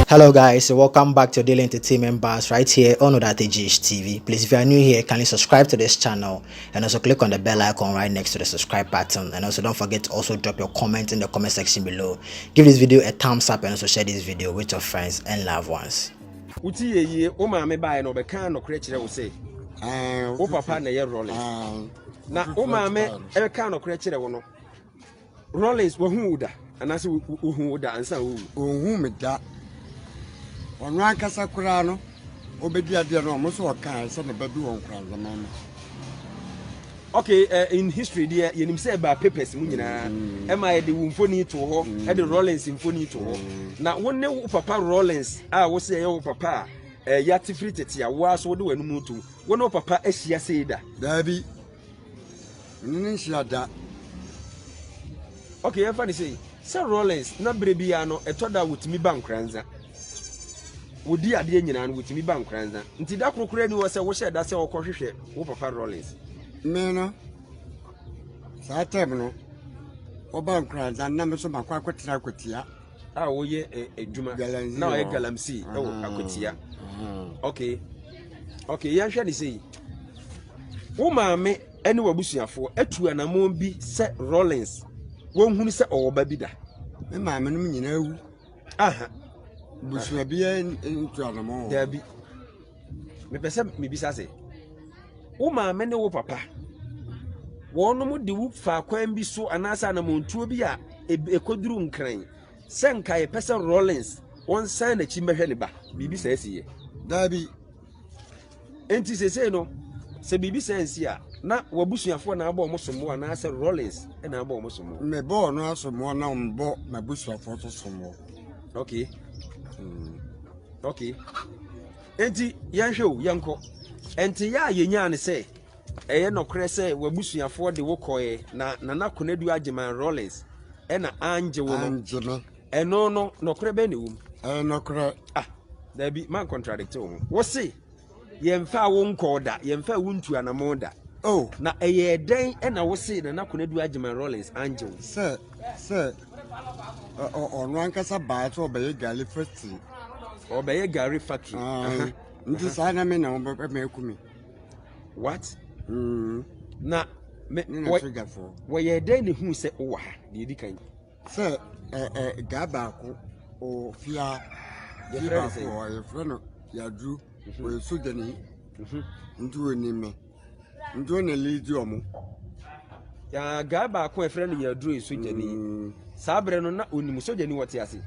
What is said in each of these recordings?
Hello guys, welcome back to Daily Entertainment Bars right here on Odatejish TV. Please, if you are new here, kindly subscribe to this channel and also click on the bell icon right next to the subscribe button. And also don't forget to also drop your comment in the comment section below. Give this video a thumbs up and also share this video with your friends and loved ones. Uti ye o ma me bae no be kan no kire kire wo say o papa na ye Rollins na o ma me e kan no kire kire wo no Rollins wo hu da anase wo hu da ansa wo hu me da ono akasa kura no obedi ade no mo so kan se ne babi won kura zaman. Okay, in history there yenim say ba papers mu nyina e ma ye de wumfoni to ho e de Rollins mfoni to ho na wonne wo papa Rollins a wo say ye wo papa ya tifri tete a wo aso de wanu mu to wonne wo papa ahia sei da dabi nini hia da. Okay, e fa ni say Rollins na brebia no etoda wutimi bankranza wodi ade nyina no wutimi bankranza nti da krokro ni wo say wo hye da say wo kohwehwe wo papa Rollins me no sa tem no oba nkranza na me so makwa akwetira akwetia a wo ye edwuma na wo ye galamsi e wo akwetia. Okay ya hwe ni sei wo maame ene wabusuafo atu anamon bi se Rollins won hunu se owoba bi da me maame no nyina awu aha busua bi entu anamon da bi me pese me bisa se wo maame ne wo papa wono mu de wo fa kwan bi so anasa na montuo bi a ekoduru nkran senka ye pese Rollins won san na chi mehwe ne ba bibi sa asiye dabi enti sese no se bibi sa ansi a na wabusuafo na aba omosomo anasa Rollins na aba omosomo me bo no asomo na mbo mabusuafo to somo. Okay enti yanhwe o yanko enti ya yenya ne se eye nokre se wabusuafo de wokoe na nana konadu agyeman Rollins na anje wo no eno no nokre be ne wum nokre da bi man contradict wo se yemfa wo nkoda yemfa wuntu anamoda na eye den na wo se nana konadu agyeman Rollins anje wo se ono ankasa ba to be gali factory obeye gari factory nti sa na me na wo be ekumi what na me wo ye den ne hu se wo ha de di kan se ga ba ko o fia ye freno ya dru o soja ni ntu oni me ntu na lead omo ya ga ba ko e freno ya dru e soja ni sabre no na oni soja ni wote ase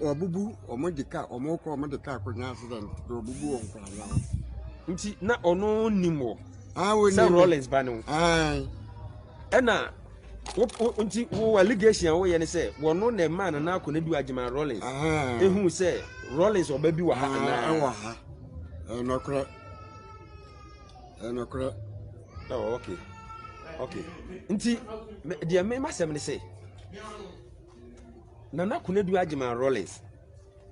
obubu omodika omoko omodika ko nya accident obubu onkwala nti na ono nimo we say Rollins banu ena nti wo allegation wo ye ne say wono na man na akọ na du agyeman Rollins ehu say Rollins oba bi wa ha na wa ha enokra okay nti dia me masem ne say na akọ na du agyeman Rollins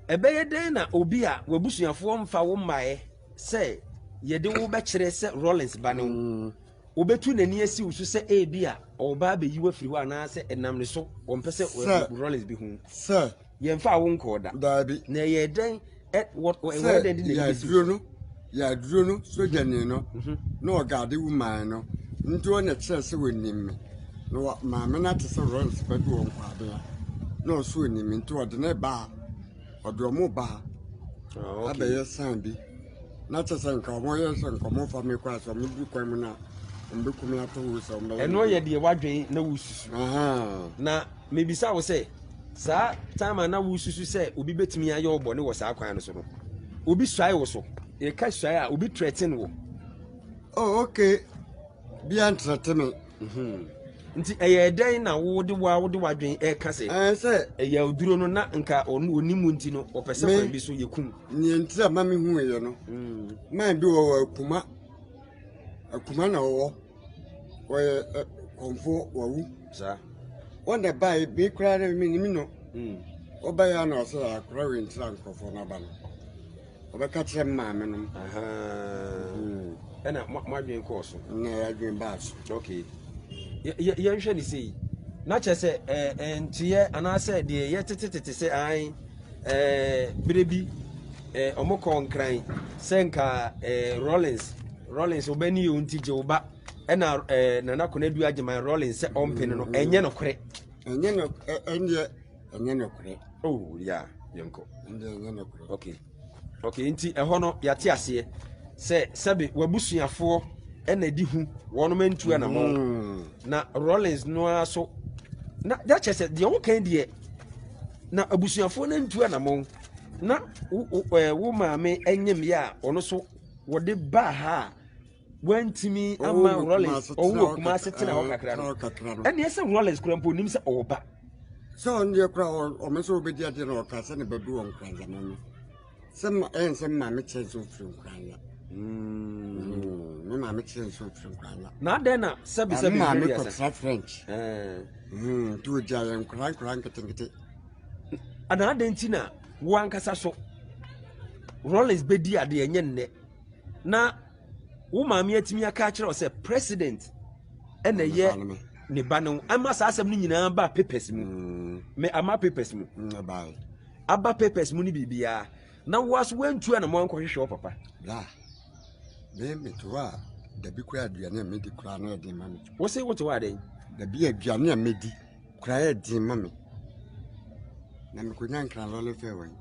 ebeye den na obi a wabusuafo mfa wo mmae say yede wo be kire se Rollins banu obetu nani asi usu se bi a oba be yiwa firi wa na se enam ne so wo mpese Rollins bi hu sir yemfa wo nkoda dabi na ye den what den di na ya duro no soja ni no na ogade woman no nto na kire se wonim no maame na te se Rollins ba bi won kwade na so wonim nto ode na ba odo mo ba abeye san bi na tsa nka mo ye so nka mo fa me kwa so mo bi kwa mu na mbeku me ato wo so mbe eno ye de wadwen na wususu na mebisa wo se sa time na wususu se obi betimi aye obo ne wo sa kwan no so no obi suai wo so e ka suai a obi threaten wo okay bi an threaten nti eye den na wo de wadwen e ka se se eye oduro no na nka onimu nti no opese kwan bi so yekum ni nti ama me hu ye no man bi wo akuma na wo konfo wawu sa wonder buy bi kra na mi no oba ya na so akra we ntira nkofo na ba no obeka kire maame no ena mwadwen ko so na ya dwen ba so okay ya nhwe ni sei na kyerɛ sɛ ntiɛ anaasɛ deɛ yɛtetetete sɛ an berebi ɔmo kɔnkran sɛ nka Rollins obani yɛ nti gye woba ɛna Nana Konadu Agyeman Rollins sɛ ɔmpene no ɛnyɛ no korɛ ɛnyɛ no korɛ oh yeah yɛnkɔ ɛnyɛ no korɛ okay nti ɛhɔ no yɛate aseɛ sɛ sɛbe wabusuafoɔ ɛna di hu wɔnom ntu anamɔ na Rollins no aso na kyerɛ sɛ deɛ wokan deɛ na abusuafoɔ no ntu anamɔ na wo maame enyem ya ono so wode ba ha wantimi ama Rollins owo kuma setena ho kakra no ene ese Rollins kura mpo nim se oba so onye kura o me so obedi ade na o ka se ne bedu on kran za no sem se maame chenso firi kran ya me maame chenso firi kran ya na den na sebe maame ko French tu ja kran ketenkete ana den ti na wo ankasa so Rollins bedi ade enye nne na wo maame atimi aka kire o se president ene ye ne ba no ama sa asem no nyina ba papers mu me ama papers mu aba papers mu ni bibia na waso wantu na mo ankohwehwe o papa la me to a da bi kura aduane me di kura na de ma me wo se wo to wa den da bi aduane a me di kura e di ma me na me ko nyan kran lole fe wan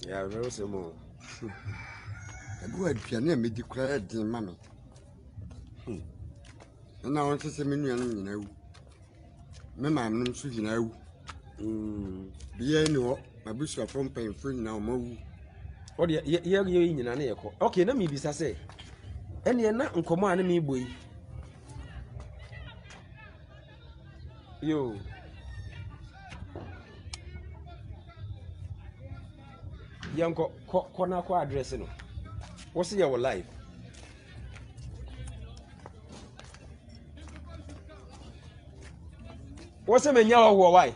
ya we se mo da bi aduane a me di kura e di ma me na won se me nua no nyina wu me maam no so nyina wu biye ni ho abusu afom panfo nyina o ma wu o de ye nyina na ye ko okay na me bisa se ene na nkomo a na me boyi yo yanko ko na ko address no wo se ye wo live wo se me nya wo why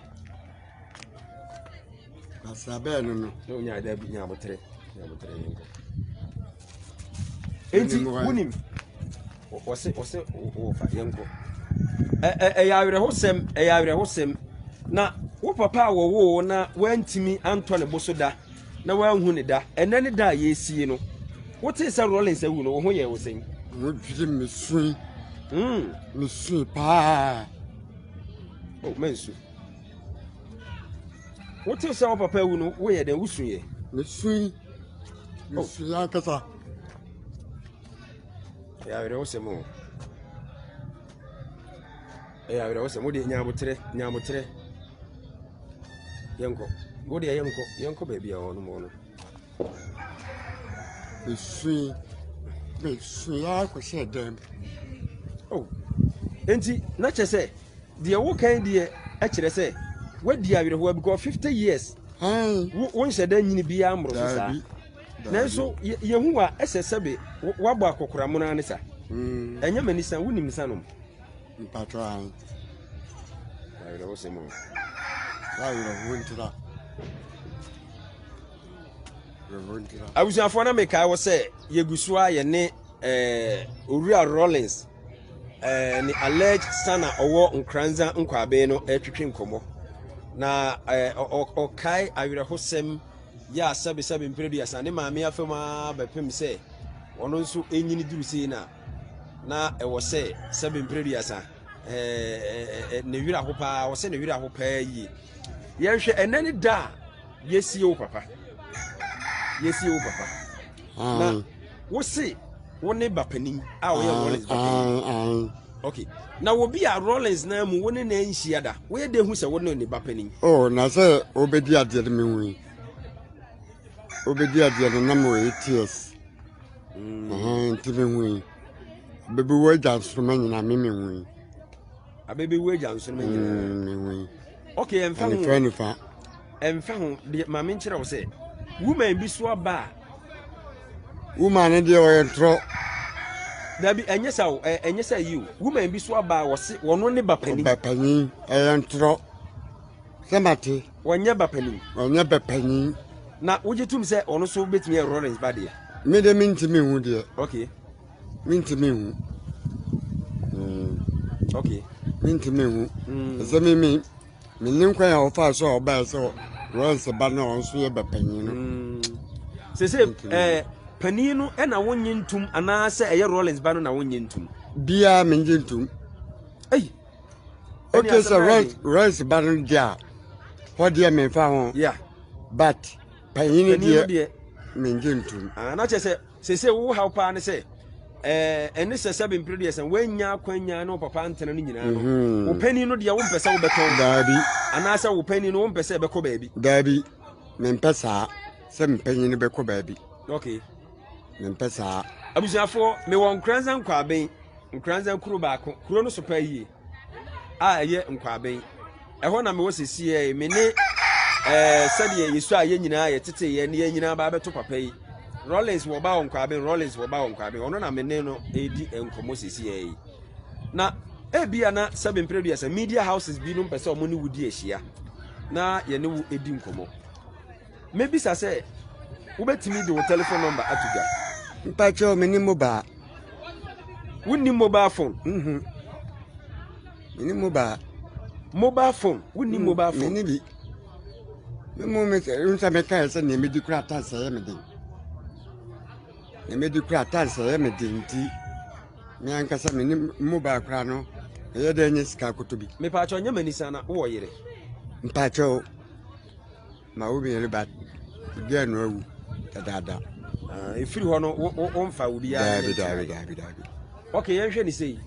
asabe no no nya da bi nya botre yanko enti wunim wo se wo fa yanko ya awre hosem na wo papa wo na wantimi anto ne bosoda na wanhu ne da enane da yesie no wote se Rollins awu no wo ho ye wo sen wo dwiri mesun pa oh mensu wote se wo papa awu no wo ye den wusun ye mesun ya kasa ya awre hosem o awre hosem wo de nyamotre yanko go de yanko baby ya wono mo no mesun ya ko she dem oh enti na che se de wo kan de a kire se wadi awere ho because 50 years won she da nyini bia amro so sa na so ye hu a esesebe wabo akokora mo na ne sa enye manisa wonim sa no mpato an awere wo se mo abusuafo na meka wo se yegusu a ye ne Owura Rollins ni alleged sana owo nkranza nkwabe no etwetwe nkomo na okai awere hosem ya sabe mperedu ya sane maame afema bepem se wono nso enyini durusi na ewo se sabe mperedu ya sa ne wira hopa wo se ne wira hopa yi yehwe enani da yesie wo papa na wo se wo ne bapanin a wo ye Rollins bapanin okay na wo bi a Rollins na mu wo ne na nhia da wo ye de hu se wo ne bapanin oh na se obedi ade de me hu obedi ade na mo 8 years ntime hu bebe wo ja nsoma nyina me hu abebe wo ja nsoma nyina me hu okay emfa hu de ma me nkyere wo se woman bi so aba woman de o entro dabi enyesa you woman bi so aba wo se wono ne bapanin entro semate wonye bapanin na wojetum se ono so betimi Rollins ba de me de mintimi hu de okay mintimi hu okay mentimi hu sɛ me nim kwan a wɔfa so a ɔbaa sɛ Rollins ba no ɔnso yɛ bɛpanyin no sɛ panin no ɛna wonye ntum anaasɛ ɛyɛ Rollins ba no na wonye ntum biara menye ntum ei okay sɛ Rollins ba no deɛ hɔ deɛ memfa ho yeah but panyin deɛ menye ntum na kyɛ sɛ wo haw paa ne sɛ ɛne sɛ sɛ bempere deɛ sɛ woanya akwanya ne wo papa ntena no nyinaa no wo panin no deɛ wompɛ sɛ wobɛtɔn daabi anaasɛ wo panin no wompɛ sɛ ɛbɛkɔ baabi daabi mempɛ saa sɛ mpanyin no bɛkɔ baabi okay mempɛ saa abusuafoɔ mewɔ nkranza nkwaben nkranza kuro baako kuro no so pa yie a ɛyɛ nkwaben ɛhɔ na mewɔ sesiɛ me ne sɛdeɛ yesu a yɛ nyinaa yɛtete yɛ ne yɛ nyinaa ba bɛto papa yi Rollins wɔ ba wɔ nkwaben Rollins wɔ ba wɔ nkwaben ɔno na me ne no edi nkɔmɔ sesiɛ yi na ebia na sɛ bempere deɛ sɛ media houses bi no mpɛ sɛ ɔmo ne wudi ahyia na yɛ ne wo edi nkɔmɔ mebisa sɛ wobɛtumi de wo telephone number atuga mpakyɛw me ne mobile wonni mobile phone me ne mobile phone wonni mobile phone me ne bi me mo me sɛ meka sɛ ne medi kura tan sɛ yɛ me den ne medi kura tan sɛ yɛ me den nti me ankasa me ne mobile kura no ɛyɛ dɛ nyɛ sika koto bi mepakyɛw nyɛ manisa na wowɔ yere mpakyɛw ma wo bi ba gɛ no awu dada efiri hɔ no womfa wo biara daabi okay yɛnhwɛ ne sei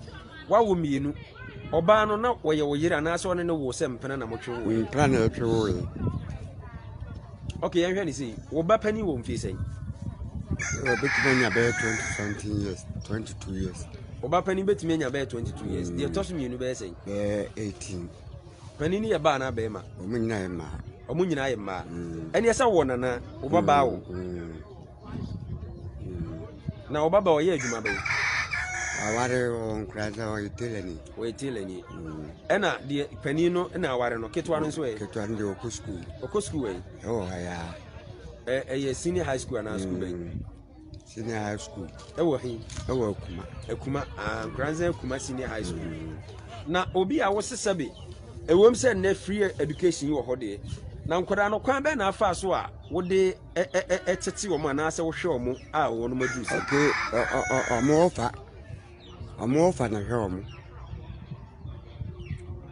wawo mmienu ɔbaa no na wɔyɛ wo yere anaasɛ ɔne ne wo sɛ mpena na motwe wo mpena na ɛtwe wo okay yɛnhwɛ ne sei wo ba pani wɔ mfie sɛn bɛtumi anya bɛyɛ 20 years 22 years wo ba pani bɛtumi anya bɛyɛ 22 years deɛ ɛtɔ so mmienu bɛyɛ sɛn bɛyɛ 18 pani ne yɛ baa na bɛrima ɔmo nyinaa yɛ mmaa ɔmo nyinaa yɛ mmaa ɛneɛ sɛ wɔ nana wo ba baa wo na wo ba ba ɔyɛ adwuma bɛyɛ aware nkura sɛ ɔyɛ tailor ni ɛna deɛ pani no na aware no ketewa no nso ɛ ketewa no deɛ ɔkɔ school ɛ ɛwɔ ha ya ɛyɛ senior high school anaa school bɛyɛ senior high school ɛwɔ he ɛwɔ akuma nkranza akuma senior high school na obi a wosesa be ɛwɔm sɛ nnɛ free education wɔ hɔ deɛ na nkwadaa no kwan bɛɛ na afa so a wode ɛtete wɔn anaasɛ wohwɛ wɔn a wɔn mo adu sɛ okay ɔmo ɔfa na hwɛ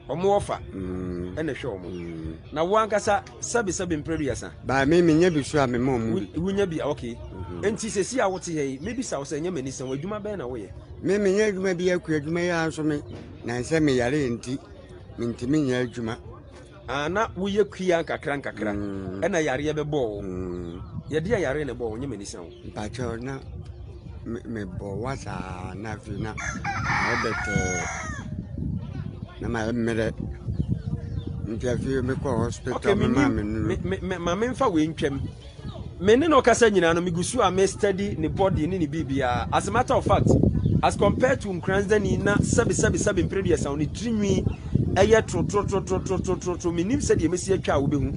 ɔmo ɔfa ɛna hwɛ wɔn na wo ankasa sɛbe mpere yasa ba me nya bi so a me ma ɔmo bi wunya bi okay enti sesi a wote hɛ yi maybe sa wo sɛ nya mani sɛ adwuma bɛɛ na woyɛ me nya adwuma bi akua adwuma yi anso me na nsɛ me yare nti me ntimi nya adwuma ana woyɛ kuya nkakra ɛna yareɛ bɛbɔ wo yɛde yareɛ na bɔ wo nya mani sɛ wo mpakyɛw na me bɔ wasa na fi na ɛbɛtɛ na ma mmerɛ nti afi me kɔ hospital me ma me nu ma me mfa we ntwam me ne no kasa nyina no migusu a me study ne body ne bibia as a matter of fact as compared to nkranzani na sabi mpere dia sound ne trinwi ɛyɛ tro menim sɛ de mesi atwa wo behu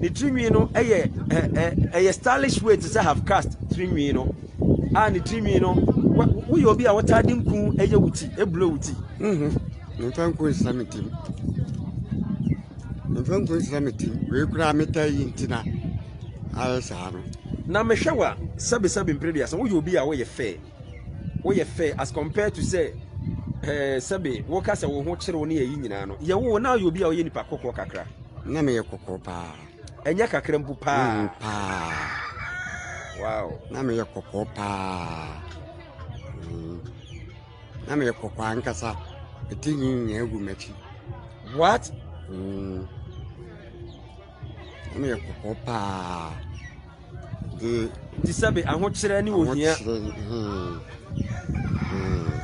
ne trinwi no ɛyɛ stylish way to say have cast trinwi no a ne trinwi no wo yɛ obi a wotade nku ɛyɛ wuti eblo wuti nfanko islamitim we kura meta yi ntina ayesa no na mehwɛ wa sabi mpere dia sound wo yɛ obi a wo yɛ fair as compared to say sabi wo kasa wo ho kyerɛ wo ne yi nyinaa no yɛ wo na yɛ obi a wo yɛ nipa kokɔ kakra na me yɛ kokɔ paa ɛnya kakra mpu paa wow na me yɛ kokɔ paa na me yɛ kokɔ ankasa etinyi nya egu machi what na me yɛ kokɔ paa di sabi aho kyerɛ ne wo hia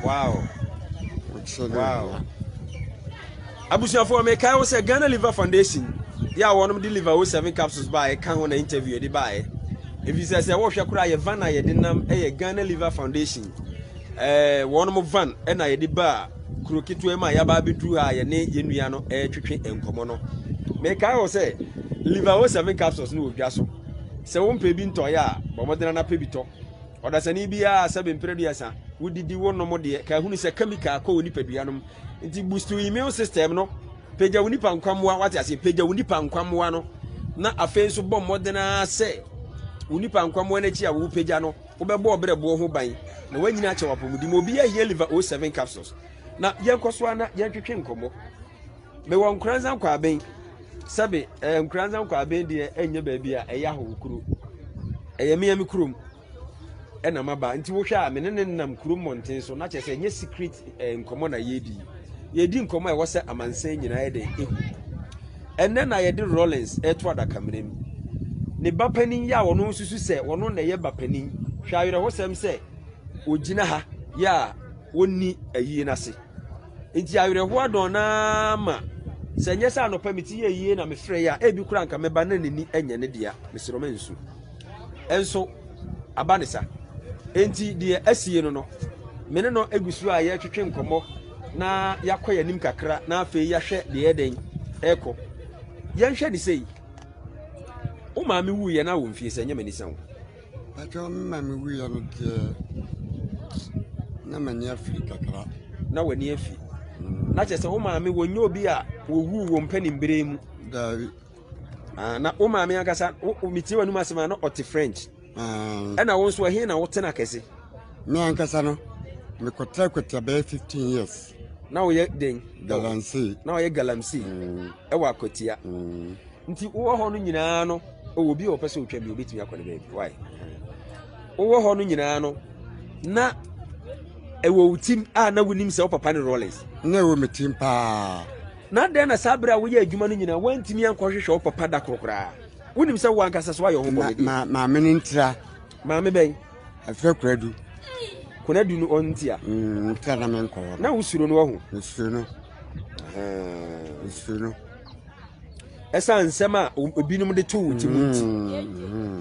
wow abusuafo me kai wo say Ghana Liver Foundation ya wonom de liver 07 capsules ba e kan ho na interview de ba e if you say wo hwe kura ye van na ye de nam e Ghana Liver Foundation wonom van e na ye de ba kuro kitu e ma ya ba bedu a ye ne ye nua no e twetwe enkomo no me kai wo say liver 07 capsules no odwa so se wo mpe bi ntoya a bo modena na pe bi to odasani bia 7 mpere duasa wodidi wo no mo de ka hu ni se chemical ko oni paduanom nti boost immune system no pagya woni pa nkwamwa wate ase pagya woni pa nkwamwa no na afei so bɔ modena se woni pa nkwamwa na chi a wo pagya no wo bɛbɔ obrɛbɔ ho ban na wanyina akyɛ wapomudi mo bi ahia liver 07 capsules na yɛnkɔso ana yɛntwetwe nkɔmmɔ me wɔ nkranza nkɔ aben sabe nkranza nkɔ aben de enye baabi a ɛyɛ ahokuro ɛyɛ me kurom ɛna maba nti wo hwɛ a me ne nam kurom monten so na kyɛ sɛ enye secret nkɔmmɔ na yɛdi nkɔmmɔ a ɛwɔ sɛ amansan nyinaa yɛ de ehu ɛnɛ na yɛde Rollins ɛto adaka mmerem ne ba panin ya wɔno nsusu sɛ wɔno na yɛ ba panin hwɛ ayerɛ ho sɛm sɛ ogina ha ya wonni ayie nase nti ayerɛ ho adɔn na ma sɛ nyɛ sɛ anɔpa meti yɛ yie na mefrɛ ya ebi kura nka meba na nani ɛnyɛ ne dia mesrɛ ma nsu ɛnso aba ne sa enti deɛ asie no mene no egusu a yɛtwetwe nkɔmmɔ na yakɔ yanim kakra na afei yahwɛ deɛ ɛden ɛkɔ yɛnhwɛ ne sei o maame wu yɛ na wo mfie sɛ nyɛ mani sɛ wo Pacho maame wu yɛ no deɛ na mani afiri kakra na wani afi na kyɛ sɛ wo maame wonye obi a wowu wo mpanim bere mu Davi na wo maame ankasa wo mitie wanum asema na ɔte French ɛna wo nso ɛhe na wo tena kɛse me ankasa no me kotra bɛyɛ 15 years na wo yɛ den Galamsey na wo yɛ Galamsey ɛwɔ akotia nti wo hɔ no nyinaa no o obi o pɛ sɛ otwa bi obetumi akɔ ne baabi why wo hɔ no nyinaa no na ɛwɔ utim a na wonim sɛ wo papa ne Rollins na wo metim pa na den na sabra wo yɛ adwuma no nyinaa wantimi ankɔhwehwɛ wo papa da korokora wonim sɛ wo ankasa so ayɛ ho bɔ maame ne ntira maame bɛn afɛ kuradu kuna du no ontia ntira na me nkɔ na wo suro no wo ho suro no esa nsɛm a obinom de to wo ti mu nti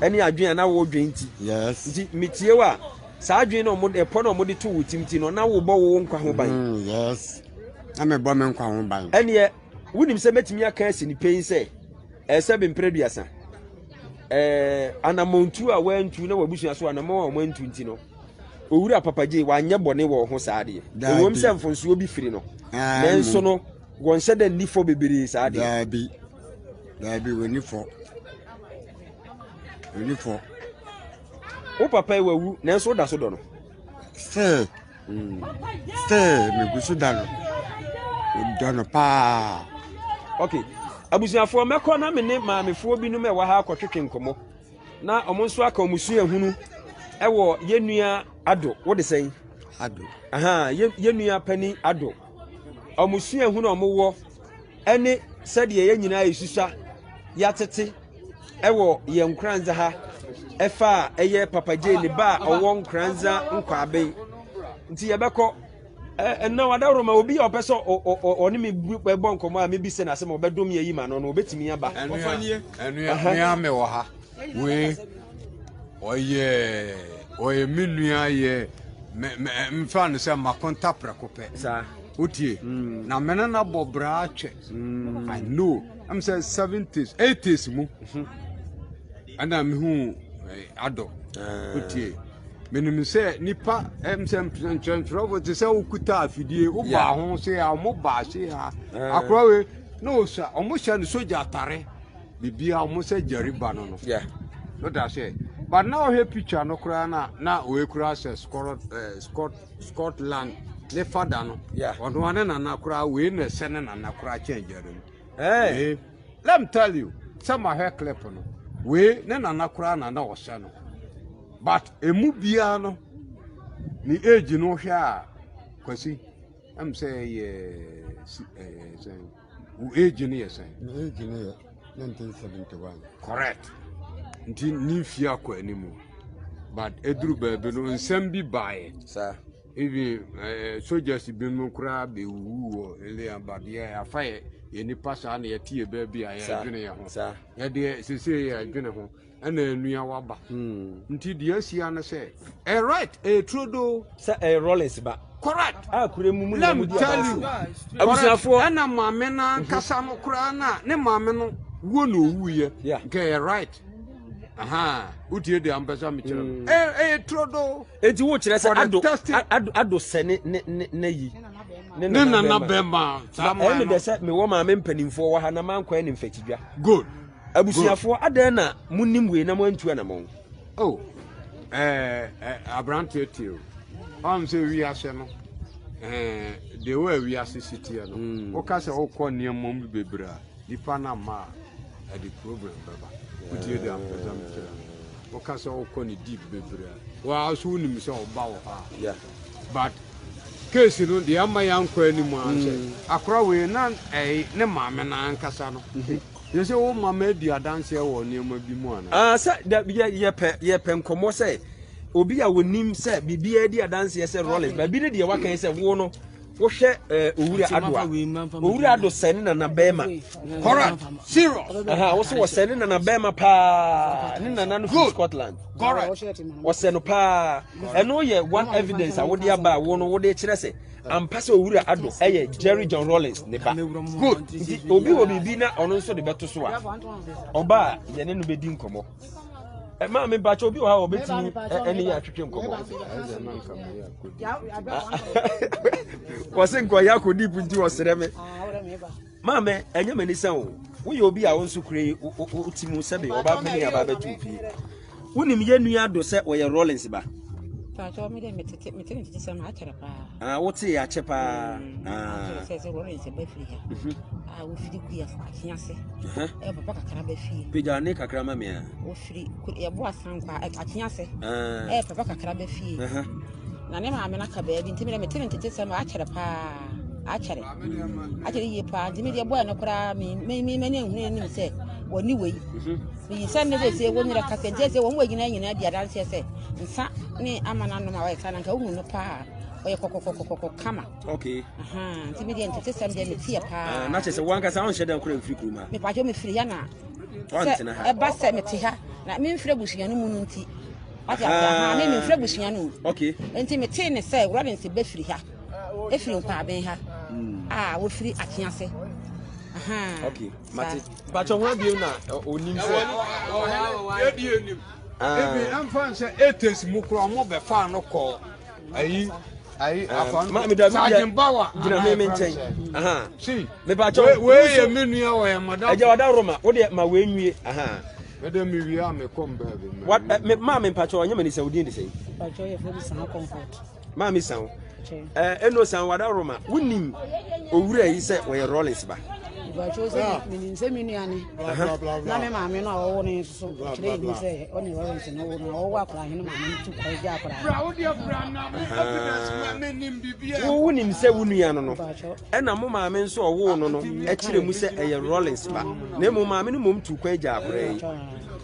ɛne adwen na wo dwen nti yes nti mitie wa saa adwen na mo ɛpɔ na mo de to wo ti nti no na wo bɔ wo nkwa ho ban yes na me bɔ me nkwa ho ban ɛne wonim sɛ metimi aka asi ni pɛn sɛ ɛsɛ be mpreduasa anamontu a wantu na wabusua so anamon a wantu nti no owura papaje wanyɛ bɔne wɔ ho saa de ewom sɛ mfonsuo bi firi no nanso no wɔnhyɛ da nifo bebere saa de dabi wani fo wo papa wawu nanso da so dɔ no se me gusu da no pa okay abusuafo mekɔ na me ne maamefo bi no me wɔ ha akɔtwetwe nkɔmɔ na ɔmo nso aka ɔmusu ehunu ɛwɔ yenua ado wo de sɛn ado yenua pani ado ɔmusu ehunu ɔmo wɔ ɛne sɛdeɛ yɛ nyinaa yesusa yatete ɛwɔ yɛ nkranza ha ɛfa ɛyɛ papaje ne ba ɔwɔ nkranza nkwaben nti yɛbɛkɔ ɛna wadawro ma obi a ɔpɛ sɛ ɔne me bɔ nkɔmɔ a mebi sɛ na asɛm ɔbɛdom yɛ yi ma no obetimi aba ɛnua me wɔ ha we ɔyɛ me nua yɛ mfa no sɛ makonta prɛko pɛ saa utie na mena na bobra che I know I'm say 70s 80s mu ana me hu ado utie menim say nipa say ntwentwro te say okuta afidie wo ba ho say a mo ba say a akwa we no sa o mo hya ne soja atare bibia o mo say jariba no yeah no da say but now here picture no kura na we kura say Scotland le father no ono ane na kura we na se ne na kura change hey let me tell you some hair clip no we ne na kura na wo se no but emu bia no ni age no hwe a kwasi am say age ni yes age ni 1971 correct nti ni fia akọ animu but eduru baabi no nsem bi baaye sir even soldiers bi no kura be wu ele abade afaye ye nipa sa na ye tie baabi a ye dwene ye ho ye de sese ye dwene ho ana enua waba nti de asia na say right trudo say Rollins ba correct kure mu let me tell you abusuafo ana maame na kasa no kura na ne maame no wo no wu ye nke right aha utie de ampesa me kire trodo enti wo kire se ado se ne yi ne na bema sama de se me wo ma me mpanimfo wo ha na mankwa ne mfakidwa good abusuafo adan na munim we na mantu na mo oh abrante tio am se wi ase no de we wi ase city no o ka se o ko ne mom bebra dipa na ma the program baba utie de ampesa me kire o ka se o ko ni deep bebra wa aso unim se o ba wo ha yeah but case no de ama yankwa ni mu anse akora we na ne maame na ankasa no yese wo mama di adanse wo niema bi mu ana sa ye pe nkomo se obi a wonim se bibia di adanse se Rollins ba bi ne de wakan se wo no wo hwe owura ado sene na bema correct serious wo so wo sene na bema pa ni na no Scotland correct wo sene pa eno ye one evidence a wo de aba wo no wo de kire se ampase owura ado eye Jerry John Rollins ne ba good obi bibi na ono nso de beto so a oba ye ne no bedi nkomo ma me ba cho obi o ha obetimi eni ya twetwe nkomo wasen ko ya ko deep nti osere me ma me enye mani san o wo ye obi a wo nso kure utimu sebe oba peni aba betu pie wonim ye nua do se wo ye Rollins ba Pacho mi de metete sama achara pa. Wote ya chepa. Se Rollins be free ha. Wo firi ku ya fa kiase. Papa kakra be fie. Peja ne kakra ma me a. Wo firi ye bo asan kwa akiase. Papa kakra be fie. Na ne ma me na ka be bi ntimi de metete sama achara pa. Achare ye pa ntimi de bo na kra me ne hu ne se woni wei. Ni san ne se woni ra ka se se won wagina nyina dia dan se nsa ni amana no ma wa ka na ka hu no pa oye kokokokoko kama okay ntimi de ntete sam de metie pa na chese wanka sa on sheda nkura mfiri kuruma me pa jo me firi ya na wantina ha e ba se mete ha na me mfiri busuya no mu no nti ati ha me mfiri busuya no okay enti mete ne se Rollins be firi ha e firi mpa ben ha wo firi akiase okay mate pacho ho bi na onim se ye di enim ebi amfan se 80s mu kro mo be fa no ko ayi afan ma me da Sergeant Bawa gina me nchen see me pacho we ye menua wo ye madam eja wada roma wo de ma we nwie me de mi wi am kom ba bi what me ma me pacho anya mani saudi de sei pacho ye fo bi san comfort ma me san eno san wada roma wonim owura yi se wo ye Rollins ba pacho se ni se minuane na me ma me no wo ne so kire ni se oni Rollins no wo wa kra hin ma me tu ko ja kra bra wo dia bra na me evidence me nim bibia wonim se wonua no ena mo ma me nso owo no e kire mu se eye Rollins ba na mo ma me no mom tu ko ja kra yi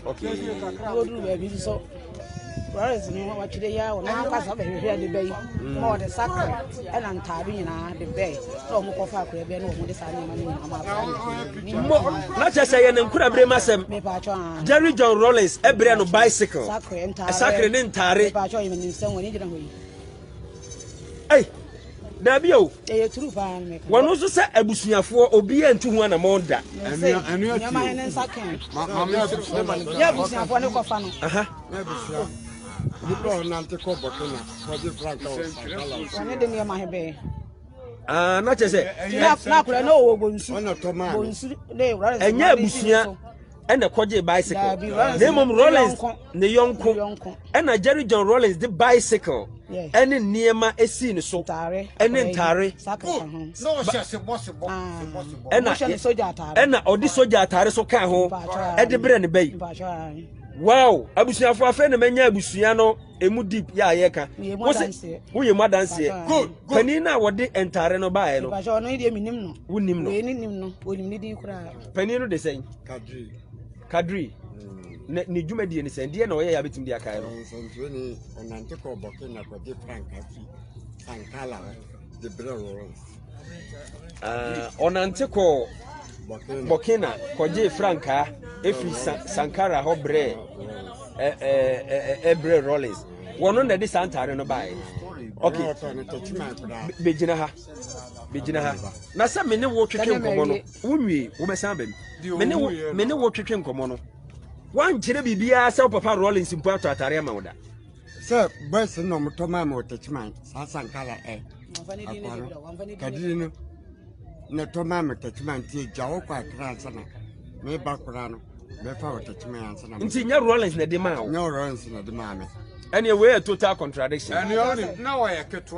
okay wo du be bi so Rollins ni wa kire ya na ka sa be hwe de bay mo de sakre ena ntare nyina de bay so mo ko fa akure be no mo de sa ni ma ni ma na chese ye ne nkura bre masem me pa cho Jerry John Rollins ebre no bicycle sakre ne ntare me pa cho me ni nsan woni jira hoyi ei da bi o e true pa me ka wono so se abusuafo obi antu hu na mo da enu ya ma ne nsaken ma me ya busuafo ne ko fa no Nipo nante ko bokena ko di franka o sakala woni de ne ma hebe na chese na kure no wo bonsu ona to ma bonsu le Rollins enya abusua ena koje bicycle na mom Rollins ne yonko ena Jerry John Rollins the bicycle ene niema esi ne so ene ntare no se boss ena odi soja atare so ka ho e de bre ne bay wow abusuafo afa na manya abusua no emu deep ya ayeka wo ye madanse pani na wode entare no bae no ba jo no ide minim no wonim no we ni nim no wonim ni din kura pani no de sen kadri ne djuma die ne sen die na oye ya betim dia kai no so ni onante ko bokena ko di franka fi sankala de Rollins onante ko bokena ko je franka efi sankara ho bre bre Rollins wono na de santare no bae okay bejina ha na sa me ne wo twetwe nkomo no wonwie wo besan bam me ne wo twetwe nkomo no One cherry be a self papa Rollins in Puerto Atariamoda. Sir, boys no motoma mo touchman, Sasan Kala Cadino. No tomama touchman tea, Jaoka Kransana, me background, before touchman. Intinya Rollins the demand. No runs in the mammy. Anyway, a total contradiction. And you only now I get to.